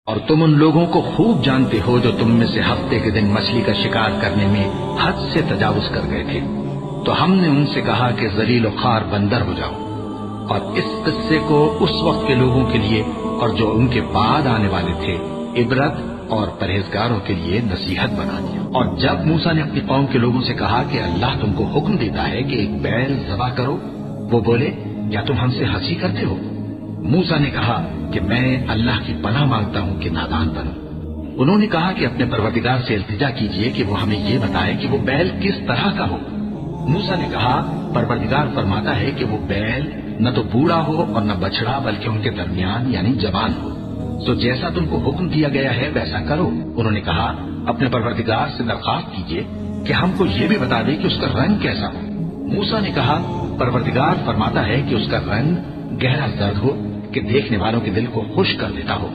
और तुम उन लोगों को खूब जानते हो जो तुम में से हफ्ते के दिन मछली का शिकार करने में हद से तजावुज कर गए थे, तो हमने उनसे कहा कि जलील ख्वार बंदर हो जाओ, और इस किस्से को उस वक्त के लोगों के लिए और जो उनके बाद आने वाले थे इबरत और परहेजगारों के लिए नसीहत बना दिया। और जब मूसा ने अपनी कौम के लोगों से कहा कि अल्लाह तुमको हुक्म देता है कि एक बैल ज़बह करो, वो बोले, क्या तुम हमसे हंसी करते हो? मूसा ने कहा कि मैं अल्लाह की पनाह मांगता हूं कि नादान बनूं। उन्होंने कहा कि अपने परवरदिगार से इल्तिजा कीजिए कि वो हमें ये बताए कि वो बैल किस तरह का हो। मूसा ने कहा, परवरदिगार फरमाता है कि वो बैल न तो बूढ़ा हो और न बछड़ा, बल्कि उनके दरमियान यानी जवान हो। तो जैसा तुमको हुक्म दिया गया है वैसा करो। उन्होंने कहा, अपने परवरदिगार से दरखास्त कीजिए कि हमको ये भी बता दे कि उसका रंग कैसा हो। मूसा ने कहा, परवरदिगार फरमाता है कि उसका रंग गहरा जर्द हो कि देखने वालों के दिल को खुश कर देता हो।